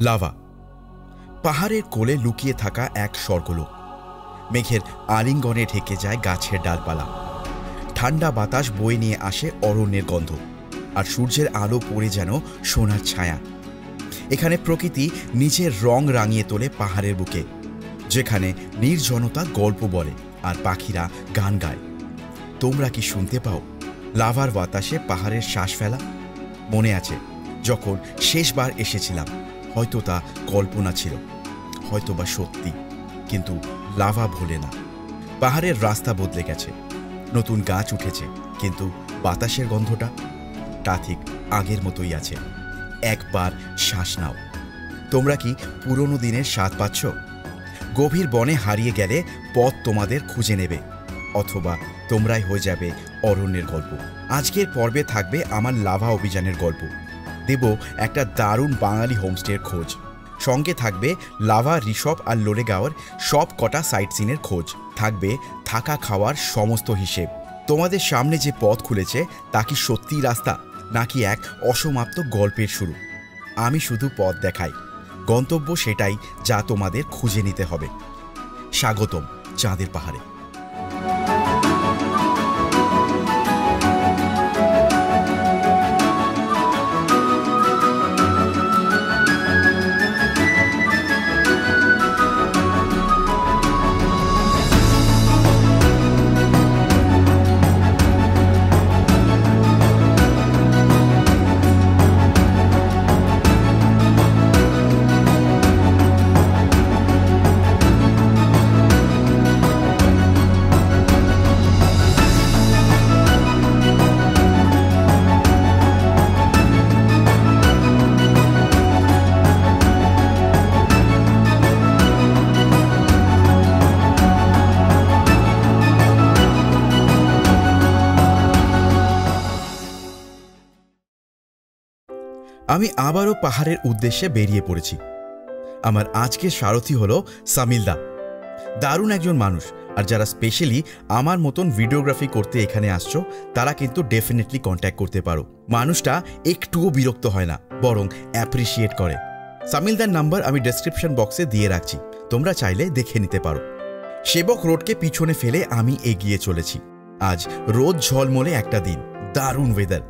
Lava, পাহাড়ের কোলে লুকিয়ে থাকা এক স্বর্গলোক। মেঘের আলিঙ্গনে ঢেকে যায় গাছের ডালপালা, ঠান্ডা বাতাস বয়ে নিয়ে আসে অরণ্যের গন্ধ, আর সূর্যের আলো পড়ে যেন সোনার ছায়া। এখানে প্রকৃতি নিজের রং রাঙিয়ে তোলে পাহাড়ের বুকে, যেখানে নির্জনতা গল্প বলে আর পাখিরা গান গায়। তোমরা কি শুনতে পাও লাভার বাতাসে পাহাড়ের শ্বাস ফেলা? মনে আছে যখন শেষবার এসেছিলাম, হয়তো তা কল্পনা ছিল, হয়তো বা সত্যি, কিন্তু লাভা ভোলে না। পাহাড়ের রাস্তা বদলে গেছে, নতুন গাছ উঠেছে, কিন্তু বাতাসের গন্ধটা তা ঠিক আগের মতোই আছে। একবার শ্বাস নাও। তোমরা কি পুরনো দিনের স্বাদ পাচ্ছ? গভীর বনে হারিয়ে গেলে পথ তোমাদের খুঁজে নেবে, অথবা তোমরাই হয়ে যাবে অরণ্যের গল্প। আজকের পর্বে থাকবে আমার লাভা অভিযানের গল্প, দেব একটা দারুণ বাঙালি হোমস্টের খোঁজ, সঙ্গে থাকবে লাভা রিসর্ট আর লোলেগাঁওয়ের সব কটা সাইট সিনের খোঁজ, থাকবে থাকা খাওয়ার সমস্ত হিসেব। তোমাদের সামনে যে পথ খুলেছে তা কি সত্যিই রাস্তা, নাকি এক অসমাপ্ত গল্পের শুরু? আমি শুধু পথ দেখাই, গন্তব্য সেটাই যা তোমাদের খুঁজে নিতে হবে। স্বাগতম চাঁদের পাহাড়ে। আমি আবারও পাহাড়ের উদ্দেশ্যে বেরিয়ে পড়েছি। আমার আজকের সারথি হলো সামিলদা, দারুণ একজন মানুষ। আর যারা স্পেশালি আমার মতন ভিডিওগ্রাফি করতে এখানে আসছো, তারা কিন্তু ডেফিনেটলি কন্ট্যাক্ট করতে পারো। মানুষটা একটুও বিরক্ত হয় না, বরং অ্যাপ্রিসিয়েট করে। সামিলদার নাম্বার আমি ডেসক্রিপশন বক্সে দিয়ে রাখছি, তোমরা চাইলে দেখে নিতে পারো। সেবক রোডকে পিছনে ফেলে আমি এগিয়ে চলেছি। আজ রোদ ঝলমলে একটা দিন, দারুণ ওয়েদার।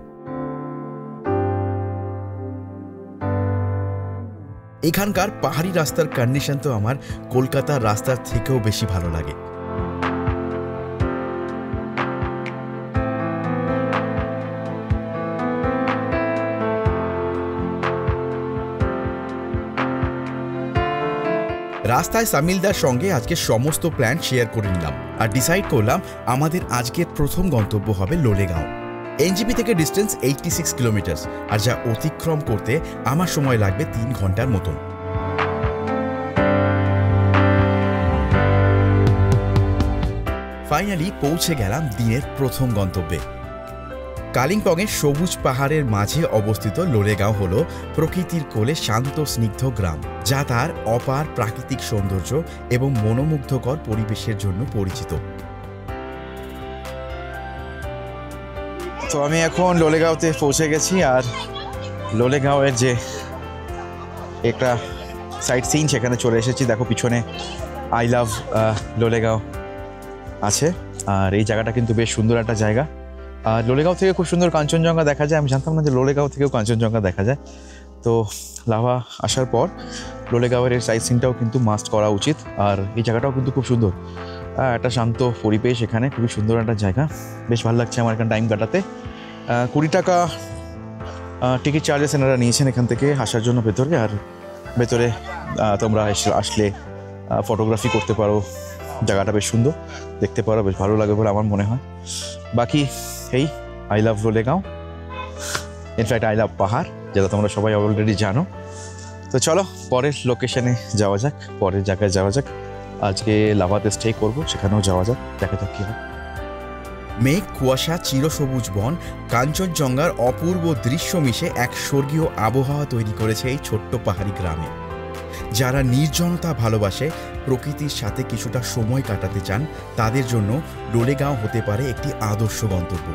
এখানকার পাহাড়ি রাস্তার কন্ডিশন তো আমার কলকাতার রাস্তার থেকেও বেশি ভালো লাগে। রাস্তায় সামিলদার সঙ্গে আজকে সমস্ত প্ল্যান শেয়ার করে নিলাম, আর ডিসাইড করলাম আমাদের আজকের প্রথম গন্তব্য হবে লোলেগাঁও। এনজিপি থেকে ডিস্টেন্স 86 কিলোমিটার, আর যা অতিক্রম করতে আমার সময় লাগবে 3 ঘন্টার মতন। ফাইনালি পৌঁছে গেলাম দিনের প্রথম গন্তব্যে। কালিম্পংয়ের সবুজ পাহাড়ের মাঝে অবস্থিত লোলেগাঁও হল প্রকৃতির কোলে শান্ত স্নিগ্ধ গ্রাম, যা তার অপার প্রাকৃতিক সৌন্দর্য এবং মনোমুগ্ধকর পরিবেশের জন্য পরিচিত। তো আমি এখন লোলেগাঁওতে পৌঁছে গেছি, আর লোলেগাঁওয়ের যে একটা সাইট সিন সেখানে চলে এসেছি। দেখো পিছনে আই লাভ লোলেগাঁও আছে, আর এই জায়গাটা কিন্তু বেশ সুন্দর একটা জায়গা। আর লোলেগাঁও থেকে খুব সুন্দর কাঞ্চনজঙ্ঘা দেখা যায়। আমি জানতাম না যে লোলেগাঁও থেকেও কাঞ্চনজঙ্ঘা দেখা যায়। তো লাভা আসার পর লোলেগাঁওয়ের এই সাইট সিনটাও কিন্তু মাস্ট করা উচিত। আর এই জায়গাটাও কিন্তু খুব সুন্দর, একটা শান্ত পরিবেশ, এখানে খুবই সুন্দর একটা জায়গা। বেশ ভালো লাগছে আমার এখানে টাইম কাটাতে। 20 টাকা টিকিট চার্জেস এনারা নিয়েছেন এখান থেকে আসার জন্য ভেতরে। আর ভেতরে তোমরা আসলে ফটোগ্রাফি করতে পারো, জায়গাটা বেশ সুন্দর, দেখতে পারো, বেশ ভালো লাগে বলে আমার মনে হয়। বাকি এই I love Lolegaon, in fact I love পাহাড়, যেটা তোমরা সবাই অলরেডি জানো। তো চলো পরের লোকেশনে যাওয়া যাক, পরের জায়গায় যাওয়া যাক। আজকে লাভাতে স্টে করবো, সেখানেও যাওয়া যাক, দেখা যাক কি হয়। মেঘ, কুয়াশা, চিরসবুজ বন, কাঞ্চনজঙ্ঘার অপূর্ব দৃশ্য মিশে এক স্বর্গীয় আবহাওয়া তৈরি করেছে এই ছোট্ট পাহাড়ি গ্রামে। যারা নির্জনতা ভালোবাসে, প্রকৃতির সাথে কিছুটা সময় কাটাতে চান, তাদের জন্য লোলেগাঁও হতে পারে একটি আদর্শ গন্তব্য।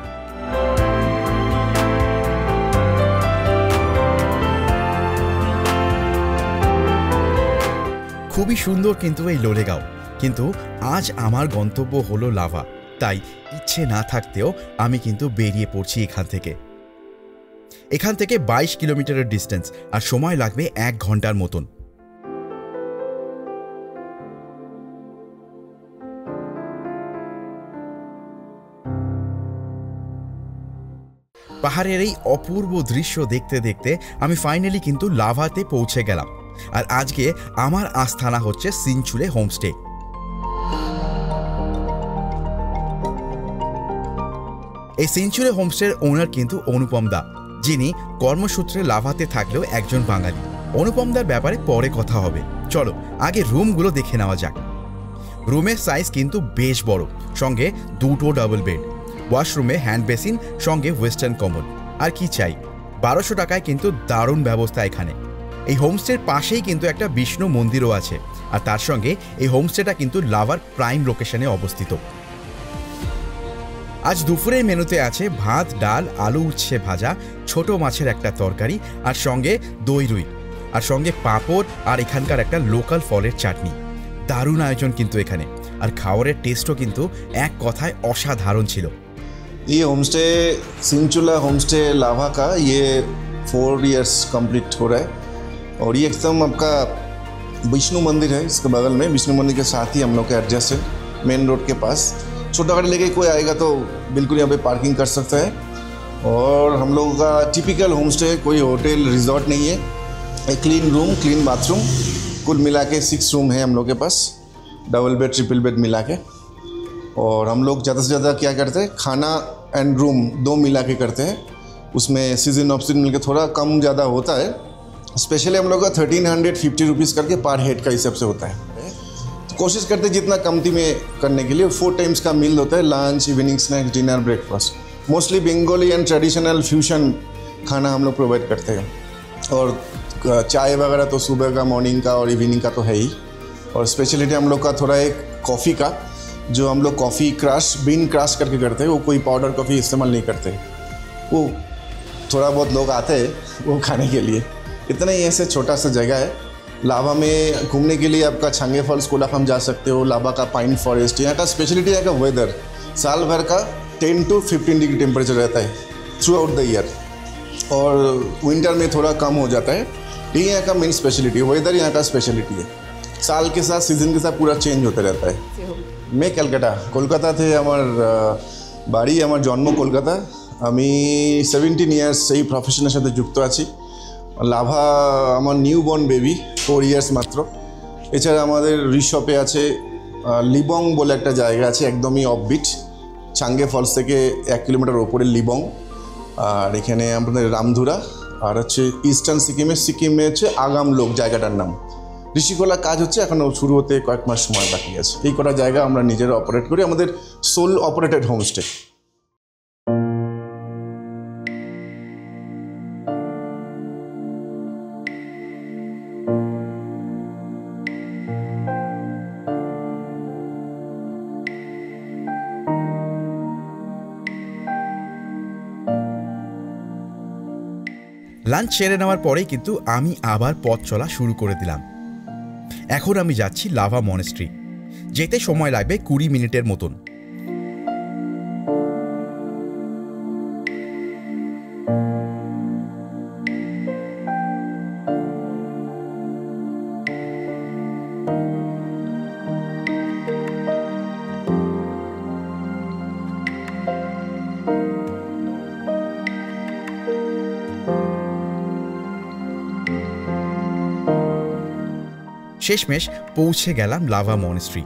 খুবই সুন্দর কিন্তু এই লোলেগাঁও, কিন্তু আজ আমার গন্তব্য হলো লাভা, তাই ইচ্ছে না থাকতেও আমি কিন্তু বেরিয়ে পড়ছি এখান থেকে 22 কিলোমিটারের ডিস্টেন্স, আর সময় লাগবে 1 ঘন্টার মতন। পাহাড়ের এই অপূর্ব দৃশ্য দেখতে দেখতে আমি ফাইনালি কিন্তু লাভাতে পৌঁছে গেলাম। আর আজকে আমার আস্থানা হচ্ছে সিনচুলে হোমস্টে। এই সিনচুলে হোমস্টের ওনার কিন্তু অনুপম দা, যিনি কর্মসূত্রে লাভাতে থাকলেও একজন বাঙালি। অনুপম দার ব্যাপারে পরে কথা হবে, চলো আগে রুমগুলো দেখে নেওয়া যাক। রুমের সাইজ কিন্তু বেশ বড়, সঙ্গে 2টো ডাবল বেড, ওয়াশরুমে হ্যান্ড বেসিন, সঙ্গে ওয়েস্টার্ন কমোড। আর কি চাই, 1200 টাকায় কিন্তু দারুণ ব্যবস্থা এখানে। এই হোমস্টের পাশেই কিন্তু একটা বিষ্ণু মন্দিরও আছে, আর তার সঙ্গে এই হোমস্টেটা কিন্তু লাভার প্রাইম লোকেশনে অবস্থিত। আজ দুপুরের মেনুতে আছে ভাত, ডাল, আলু উচ্ছে ভাজা, ছোট মাছের একটা তরকারি, আর সঙ্গে দই রুই, আর সঙ্গে পাঁপড়, আর এখানকার একটা লোকাল ফলের চাটনি। দারুণ আয়োজন কিন্তু এখানে, আর খাবারের টেস্টও কিন্তু এক কথায় অসাধারণ ছিল। ये होमस्टे सिंचुला होमस्टे लाभा का ये 4 इयर्स कंप्लीट हो रहा है, और ये एकदम आपका विष्णु मंदिर है, इसके बगल में विष्णु मंदिर के साथ ही हम लोग का एडजस्ट है, मेन रोड के पास। छोटा गाड़ी लेके कोई आएगा तो बिल्कुल यहाँ पे पार्किंग कर सकता है। और हम लोगों का टिपिकल होमस्टे, कोई होटल रिजॉर्ट नहीं है। एक क्लीन रूम, क्लीन बाथरूम, कुल मिला के 6 रूम है हम लोग के पास, डबल बेड ट्रिपल बेड मिला के। और हम लोग ज़्यादा से ज़्यादा क्या करते हैं, खाना एंड रूम 2 मिला के करते हैं। उसमें सीजन ऑफ सीजन मिलकर थोड़ा कम ज़्यादा होता है। स्पेशली हम लोग का 1350 रुपीज़ करके पर हेड का हिसाब से होता है। तो कोशिश करते हैं जितना कमती में करने के लिए। 4 टाइम्स का मील होता है, lunch, evening snacks, dinner, breakfast. Mostly Bengali and traditional fusion खाना हम लोग प्रोवाइड करते हैं। और चाय वगैरह तो सुबह का, मॉर्निंग का और इवनिंग का तो है ही। और स्पेशलिटी हम लोग का थोड़ा एक कॉफ़ी का, जो हम लोग कॉफ़ी क्रश, बीन क्रश करके करते हैं। वो कोई पाउडर कॉफ़ी इस्तेमाल नहीं करते, वो थोड़ा बहुत लोग आते हैं वो खाने के लिए। इतना ही ऐसे छोटा सा जगह है। लाभा में घूमने के लिए आपका छांगे फॉल्स, कोलाखम जा सकते हो। लाभा का पाइन फॉरेस्ट, यहाँ का स्पेशलिटी यहाँ का वेदर, साल भर का 10 to 15 डिग्री टेम्परेचर रहता है थ्रू आउट द ईयर, और विंटर में थोड़ा कम हो जाता है। ये यहाँ का मेन स्पेशलिटी, वेदर यहाँ का स्पेशलिटी है। साल के साथ, सीजन के साथ पूरा चेंज होता रहता है। मैं কলকাতাতে আমার বাড়ি, আমার জন্ম কলকাতা। আমি 17 ইয়ার্স এই প্রফেশনের সাথে যুক্ত আছি। লাভা আমার নিউ বর্ন বেবি, 4 ইয়ার্স মাত্র। এছাড়া আমাদের রিসপে আছে লিবং বলে একটা জায়গা আছে, একদমই অফবিট, চাঙ্গে ফলস থেকে 1 কিলোমিটার ওপরে লিবং। আর এখানে আমাদের রামধুরা, আর হচ্ছে ইস্টার্ন সিকিমে হচ্ছে আগামলোক জায়গাটার নাম। ঋষিকোলা কাজ হচ্ছে, এখনও শুরু হতে কয়েক মাস সময় বাকি আছে। এই কটা জায়গা আমরা নিজেরা অপারেট করি, আমাদের সোল অপারেটেড হোমস্টে। লাঞ্চ সেরে নেওয়ার পরেই কিন্তু আমি আবার পথ চলা শুরু করে দিলাম। এখন আমি যাচ্ছি লাভা মনেস্ট্রি। যেতে সময় লাগবে 20 মিনিটের মতন। শেষমেশ পৌঁছে গেলাম লাভা মনেস্ট্রি।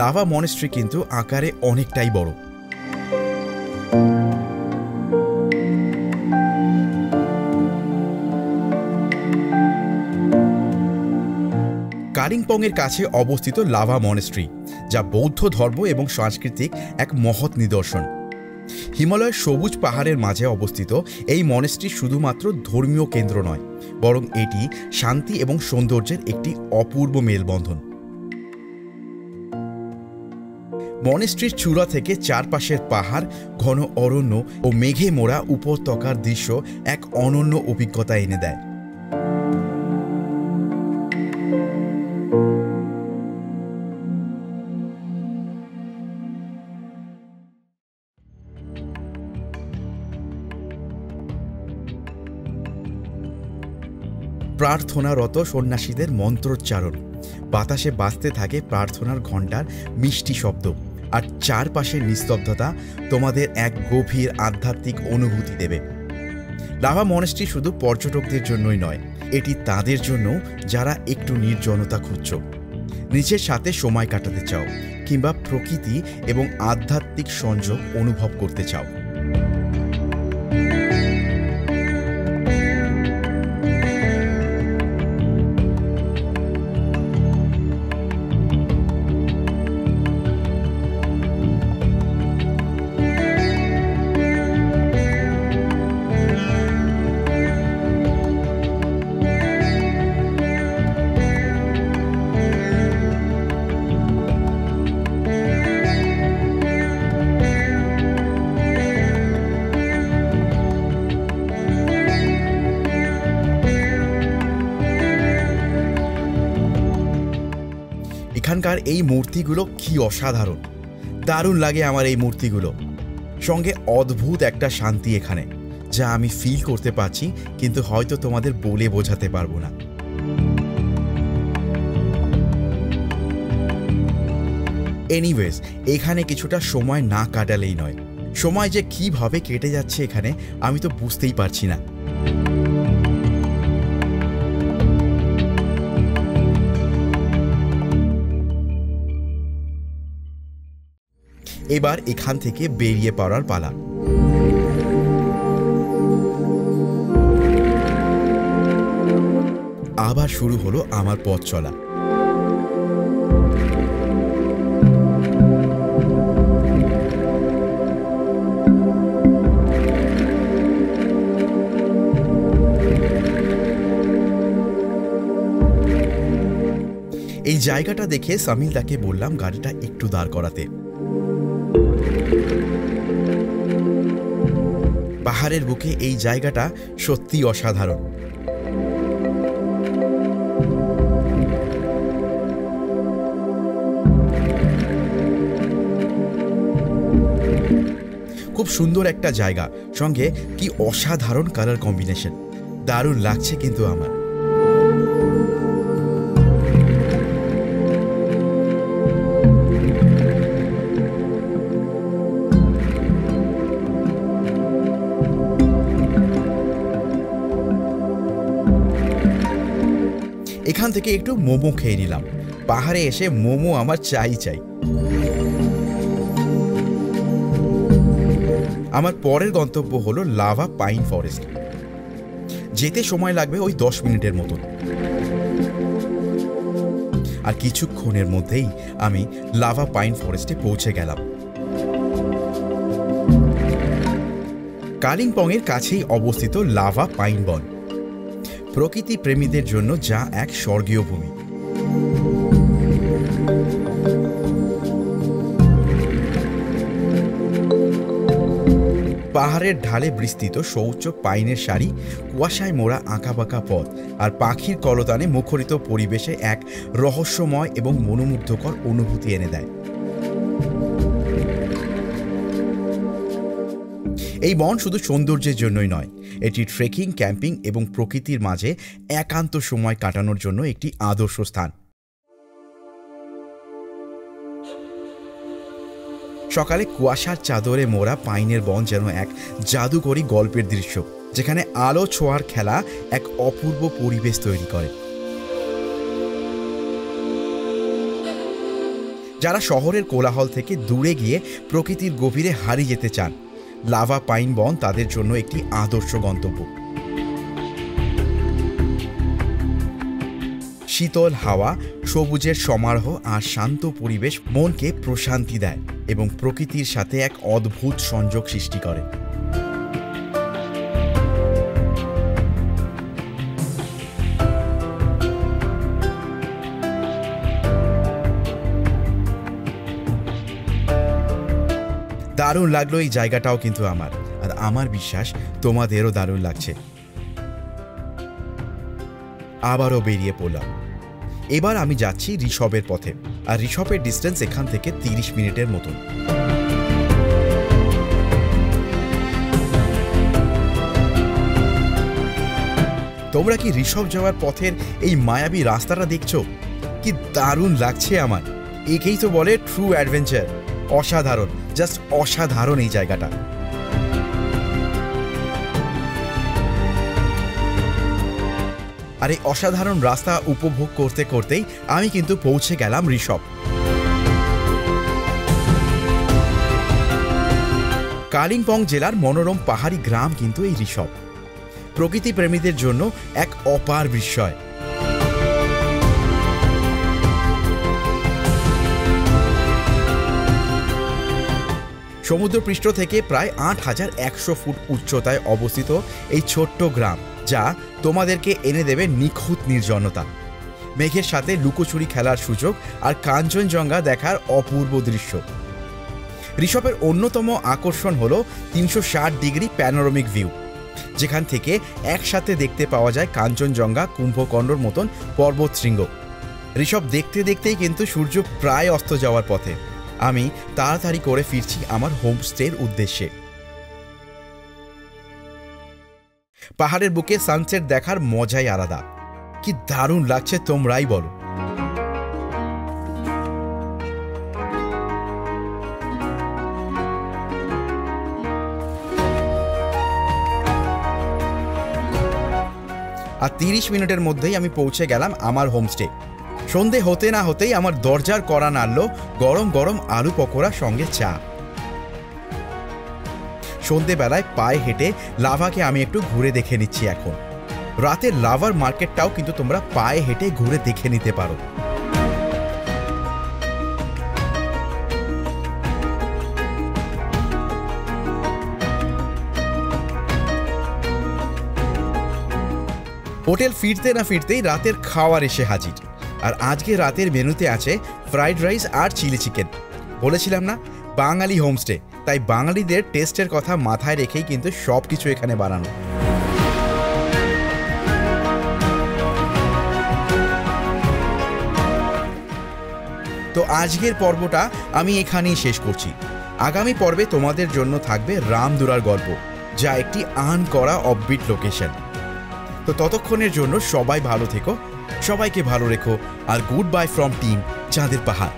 লাভা মনেস্ট্রি কিন্তু আকারে অনেকটাই বড়। কালিম্পংয়ের কাছে অবস্থিত লাভা মনেস্ট্রি, যা বৌদ্ধ ধর্ম এবং সাংস্কৃতিক এক মহৎ নিদর্শন। হিমালয়ের সবুজ পাহাড়ের মাঝে অবস্থিত এই মনেস্ট্রি শুধুমাত্র ধর্মীয় কেন্দ্র নয়, বরং এটি শান্তি এবং সৌন্দর্যের একটি অপূর্ব মেলবন্ধন। মনেস্ট্রির চূড়া থেকে চারপাশের পাহাড়, ঘন অরণ্য ও মেঘে মোড়া উপত্যকার দৃশ্য এক অনন্য অভিজ্ঞতা এনে দেয়। প্রার্থনারত সন্ন্যাসীদের মন্ত্রোচ্চারণ, বাতাসে বাজতে থাকে প্রার্থনার ঘণ্টার মিষ্টি শব্দ, আর চারপাশের নিস্তব্ধতা তোমাদের এক গভীর আধ্যাত্মিক অনুভূতি দেবে। লাভা মনেস্ট্রি শুধু পর্যটকদের জন্যই নয়, এটি তাদের জন্য যারা একটু নির্জনতা খুঁজছ, নিজের সাথে সময় কাটাতে চাও, কিংবা প্রকৃতি এবং আধ্যাত্মিক সংযোগ অনুভব করতে চাও। এখানকার এই মূর্তিগুলো কি অসাধারণ, দারুণ লাগে আমার এই মূর্তিগুলো। সঙ্গে অদ্ভুত একটা শান্তি এখানে, যা আমি ফিল করতে পারছি, কিন্তু হয়তো তোমাদের বলে বোঝাতে পারবো না। এনিওয়েজ, এখানে কিছুটা সময় না কাটালেই নয়। সময় যে কিভাবে কেটে যাচ্ছে এখানে আমি তো বুঝতেই পারছি না। এবার এখান থেকে বেরিয়ে পড়ার পালা। আবার শুরু হলো আমার পথ চলা। এই জায়গাটা দেখে সামিলদাকে বললাম গাড়িটা একটু দাঁড় করাতে। পাহাড়ের বুকে এই জায়গাটা সত্যি অসাধারণ। খুব সুন্দর একটা জায়গা, সঙ্গে কি অসাধারণ কালার কম্বিনেশন, দারুণ লাগছে কিন্তু আমার। এখান থেকে একটু মোমো খেয়ে নিলাম। পাহাড়ে এসে মোমো আমার চাই। আমার পরের গন্তব্য হলো লাভা পাইন ফরেস্ট। যেতে সময় লাগবে ওই 10 মিনিটের মতন, আর কিছুক্ষণের মধ্যেই আমি লাভা পাইন ফরেস্টে পৌঁছে গেলাম। কালিম্পংয়ের কাছেই অবস্থিত লাভা পাইন বন, প্রকৃতি প্রেমীদের জন্য যা এক স্বর্গীয় ভূমি। পাহাড়ের ঢালে বিস্তৃত সৌচ্চ পাইনের সারি, কুয়াশায় মোড়া আঁকাবাঁকা পথ, আর পাখির কলতানে মুখরিত পরিবেশে এক রহস্যময় এবং মনোমুগ্ধকর অনুভূতি এনে দেয়। এই বন শুধু সৌন্দর্যের জন্যই নয়, এটি ট্রেকিং, ক্যাম্পিং এবং প্রকৃতির মাঝে একান্ত সময় কাটানোর জন্য একটি আদর্শ স্থান। সকালে কুয়াশার চাদরে মোড়া পাইনের বন যেন এক জাদুকরী গল্পের দৃশ্য, যেখানে আলো ছোঁয়ার খেলা এক অপূর্ব পরিবেশ তৈরি করে। যারা শহরের কোলাহল থেকে দূরে গিয়ে প্রকৃতির গভীরে হারিয়ে যেতে চান, লাভা পাইন বন তাদের জন্য একটি আদর্শ গন্তব্য। শীতল হাওয়া, সবুজের সমারোহ আর শান্ত পরিবেশ মনকে প্রশান্তি দেয় এবং প্রকৃতির সাথে এক অদ্ভুত সংযোগ সৃষ্টি করে। দারুণ লাগলো এই জায়গাটাও কিন্তু আমার, আর আমার বিশ্বাস তোমাদেরও দারুণ লাগছে। আবারও বেরিয়ে পড়লাম। এবার আমি যাচ্ছি ঋষভের পথে, আর ঋষভের ডিস্টেন্স এখান থেকে 30 মিনিটের মতন। তোমরা কি ঋষভ যাওয়ার পথের এই মায়াবী রাস্তাটা দেখছো? কি দারুণ লাগছে আমার। একেই তো বলে ট্রু অ্যাডভেঞ্চার। অসাধারণ, জাস্ট অসাধারণ এই জায়গাটা। আর এই অসাধারণ রাস্তা উপভোগ করতে করতেই আমি কিন্তু পৌঁছে গেলাম ঋষভ। কালিম্পং জেলার মনোরম পাহাড়ি গ্রাম কিন্তু এই ঋষভ। প্রকৃতি প্রেমীদের জন্য এক অপার বিস্ময়। সমুদ্রপৃষ্ঠ থেকে প্রায় ৮,১০০ ফুট উচ্চতায় অবস্থিত এই ছোট্ট গ্রাম, যা তোমাদেরকে এনে দেবে নিখুঁত নির্জনতা, মেঘের সাথে লুকোচুরি খেলার সুযোগ আর কাঞ্চনজঙ্ঘা দেখার অপূর্ব দৃশ্য। ঋষভের অন্যতম আকর্ষণ হল ৩৬০ ডিগ্রি প্যানোরামিক ভিউ, যেখান থেকে একসাথে দেখতে পাওয়া যায় কাঞ্চনজঙ্ঘা, কুম্ভকর্ণর মতন পর্বতশৃঙ্গ। ঋষভ দেখতে দেখতেই কিন্তু সূর্য প্রায় অস্ত যাওয়ার পথে। আমি তাড়াতাড়ি করে ফিরছি আমার হোমস্টের উদ্দেশ্যে। পাহাড়ের বুকে সানসেট দেখার মজাই আলাদা। কি দারুণ লাগছে তোমরাই বলো। আর 30 মিনিটের মধ্যেই আমি পৌঁছে গেলাম আমার হোমস্টে। সন্ধে হতে না হতেই আমার দরজার কড়া নাড়ল গরম গরম আলু পকোড়া সঙ্গে চা। সন্ধেবেলায় পায়ে হেঁটে লাভাকে আমি একটু ঘুরে দেখে নিচ্ছি। এখন রাতের লাভার মার্কেটটাও কিন্তু তোমরা পায়ে হেঁটে ঘুরে দেখে নিতে পারো। হোটেল ফিরতে না ফিরতেই রাতের খাওয়ার এসে হাজির। আর আজকে রাতের মেনুতে আছে ফ্রাইড রাইস আর চিলি চিকেন। বলেছিলাম না বাঙালি হোমস্টে, তাই বাঙালিদের টেস্টের কথা মাথায় রেখেই কিন্তু সব কিছু এখানে বানানো। তো আজকের পর্বটা আমি এখানেই শেষ করছি। আগামী পর্বে তোমাদের জন্য থাকবে রামদুরার গল্প, যা একটি আনকরা অফবিট লোকেশন। তো ততক্ষণের জন্য সবাই ভালো থেকো, সবাইকে ভালো রেখো, আর গুড বাই ফ্রম টিম চাঁদের পাহাড়।